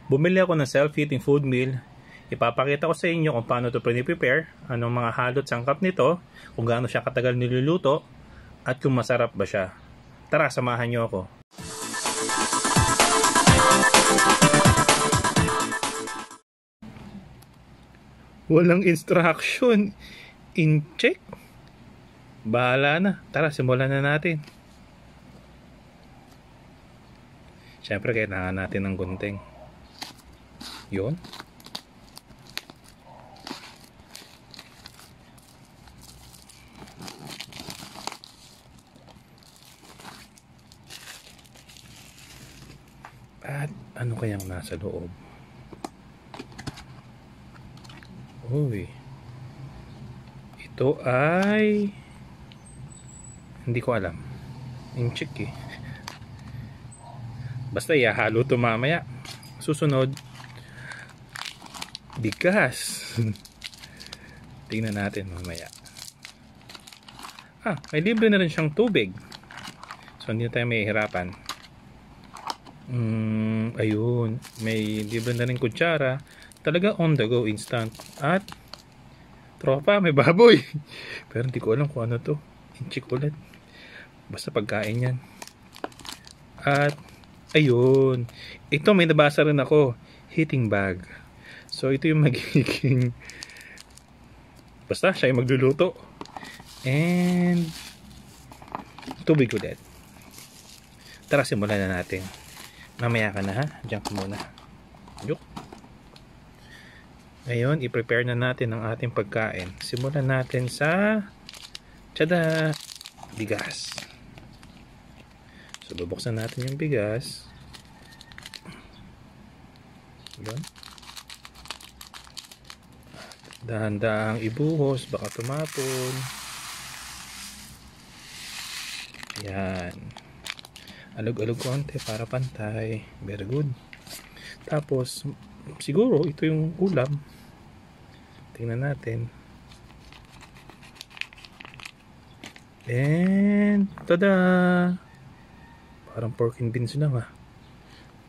Bumili ako ng self-heating food meal. Ipapakita ko sa inyo kung paano ito prepare, anong mga halot sangkap nito, kung gaano siya katagal niluluto, at kung masarap ba siya. Tara, samahan niyo ako. Walang instruction. In-check? Bahala na. Tara, simulan na natin. Siyempre, kailangan natin ng gunting. Yun. At ano kayang nasa loob? Uy. Ito ay hindi ko alam. In-check eh. Basta ihahalo ito mamaya. Susunod, bigas. Tingnan natin mamaya. May libre na rin siyang tubig. So hindi na tayo may hirapan. Ayun. May libre na rin kutsara. Talaga on the go, instant. At tropa, may baboy. Pero hindi ko alam kung ano to. In-check ulit. Basta pagkain yan. At ayun. Ito may nabasa rin ako. Heating bag. So ito yung magiging basta siya yung magluluto. And tubig ulit. Tara, simulan na natin. Mamaya ka na ha. Diyan ka muna. Yuk. Ngayon, i-prepare na natin ang ating pagkain. Simulan natin sa tada! Bigas. So, bubuksan natin yung bigas. Yun. Dahan-dahang ibuhos, baka tumapon. Yan. Alog-alog konti para pantay. Very good. Tapos, siguro, ito yung ulam. Tingnan natin. And, tada! Parang pork and beans lang ha.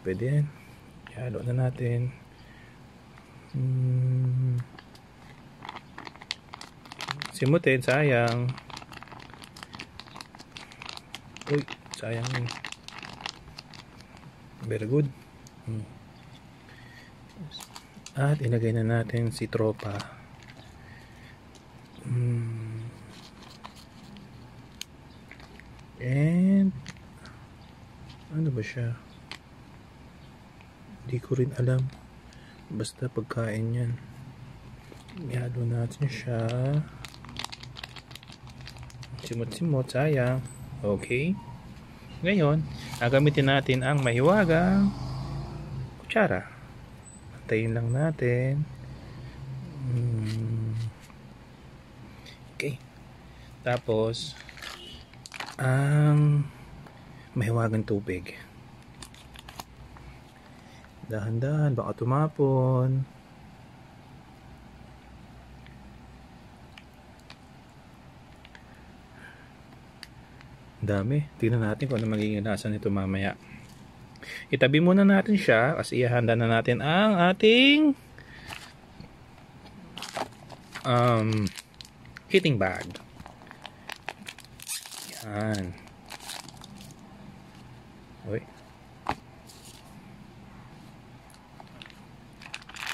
Pwede yan. Ihalo na natin. Simutin, sayang. Uy, sayang yun. Very good. At ilagay na natin si tropa. And ano ba siya? Hindi ko rin alam. Basta pagkain yan. Ihalo natin siya. Simot-simot, sayang. Okay. Ngayon, gagamitin natin ang mahiwagang kutsara. Antayin lang natin. Okay. Tapos ang mahiwagang tubig. Dahan-dahan, baka tumapon. Dami. Tingnan natin kung ano magiging lasa nito mamaya. Itabi muna natin siya kasi ihanda na natin ang ating heating bag. Yan. Uy.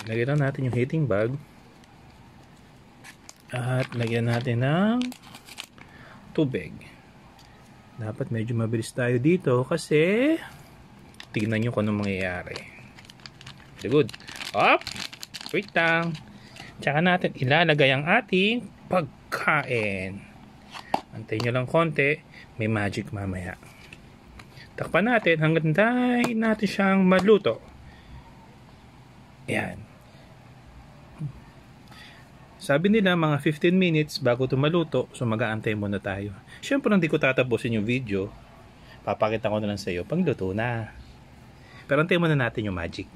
Lagyan na natin yung heating bag. At lagyan natin ng tubig. Dapat medyo mabilis tayo dito kasi tignan nyo kung anong mangyayari. Very good. Up! Wait lang. Tsaka natin ilalagay ang ating pagkain. Antayin nyo lang konti. May magic mamaya. Takpan natin hanggang dahil natin siyang maluto. Ayan. Sabi nila mga 15 minutes bago ito maluto. So mag-aantay muna tayo. Siyempre hindi ko tatapusin yung video. Papakita ko na lang sa iyo pag luto na. Pero antayin muna natin yung magic.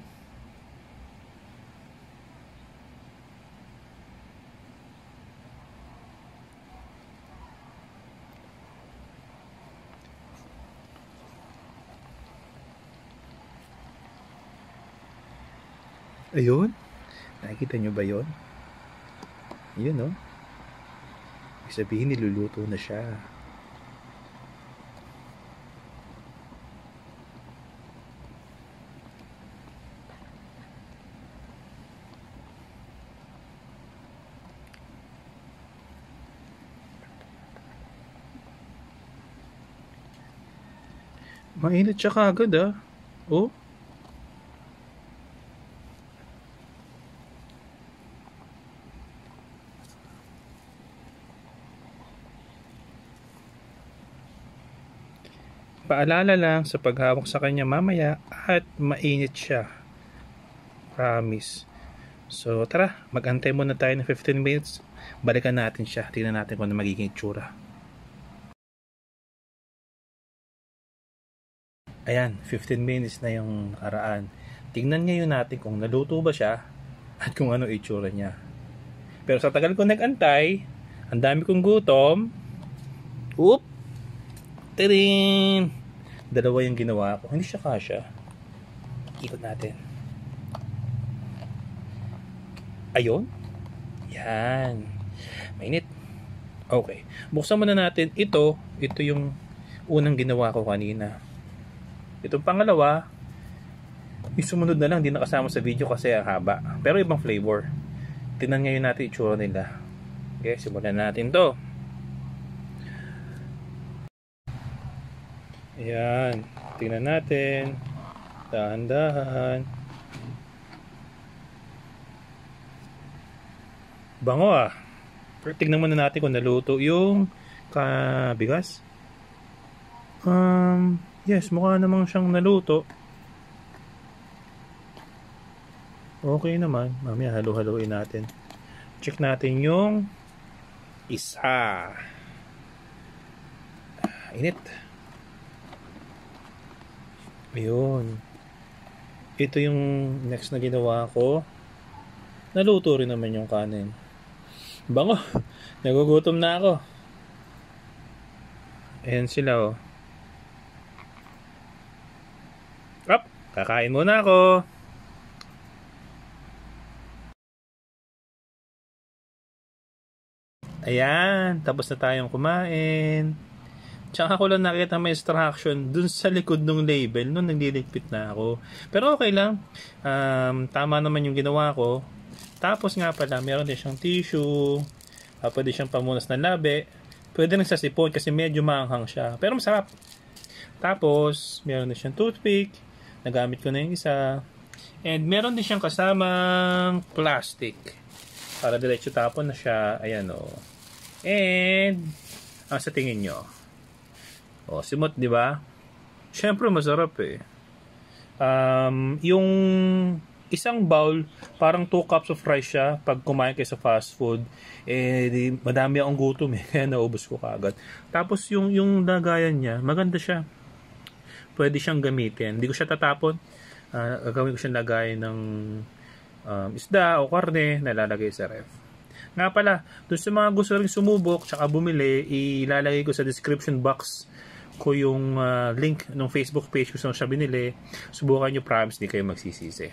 Ayun. Nakikita nyo ba yon? Yun, no? Ibig sabihin, niluluto na siya. Mainit siya kagad, ah. Oh. Paalala lang sa paghawak sa kanya mamaya at mainit siya. Promise. So tara, mag-antay muna tayo ng 15 minutes. Balikan natin siya. Tingnan natin kung ano magiging itsura. Ayan, 15 minutes na yung nakaraan. Tingnan ngayon natin kung naluto ba siya at kung ano itsura niya. Pero sa tagal ko nag-antay, ang dami kong gutom. Oop! Tirin! Dalawa yung ginawa ko. Hindi siya kasya. Ikot natin. Ayun. Yan. Mainit. Okay. Buksan muna natin ito. Ito yung unang ginawa ko kanina. Itong pangalawa, yung sumunod na lang, hindi nakasama sa video kasi ang haba. Pero ibang flavor. Tingnan ngayon natin itsura nila. Okay, simulan natin to. Ayan, tingnan natin. Dahan-dahan. Bango ah. Pero tingnan muna natin kung naluto yung bigas. Yes, mukha namang siyang naluto. Okay naman. Mamaya halo-haloin natin. Check natin yung isa. Init. Ayun. Ito yung next na ginawa ko. Naluto rin naman yung kanin. Bango. Nagugutom na ako. Ayan sila oh. Up. Kakain muna ako. Ayan. Tapos na tayong kumain. Tsaka ko lang nakita may instruction dun sa likod ng label nung nagliligpit na ako. Pero okay lang. Tama naman yung ginawa ko. Tapos nga pala, meron din siyang tissue. Pwede siyang pamunas na labi. Pwede rin sa sipon kasi medyo maanghang siya. Pero masarap. Tapos, meron din siyang toothpick. Nagamit ko na yung isa. And meron din siyang kasamang plastic. Para diretso tapon na siya. Ayan o. And, sa tingin nyo. Oh, simot, di ba? Syempre masarap eh. Yung isang bowl, parang 2 cups of rice siya pag kumain kayo sa fast food. Madami akong gutom eh, kaya naubos ko kagad. Tapos yung lagayan niya, maganda siya. Pwede siyang gamitin. Hindi ko siya tatapon. Gagawin ko siyang lagayan ng isda o karne na lalagay sa ref. Nga pala, dun sa mga gusto rin sumubok tsaka bumili, ilalagay ko sa description box ko yung link ng Facebook page ko sa siya binili. Subukan nyo, promise di kayo magsisisi.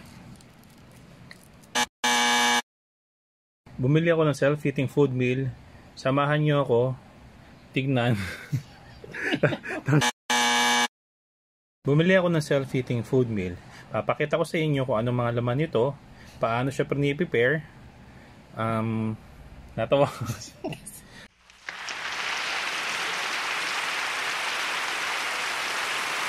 Bumili ako ng self-eating food meal. Samahan nyo ako. Tignan. Bumili ako ng self-eating food meal. Papakita ko sa inyo kung anong mga laman nito, paano siya prepare. Natawa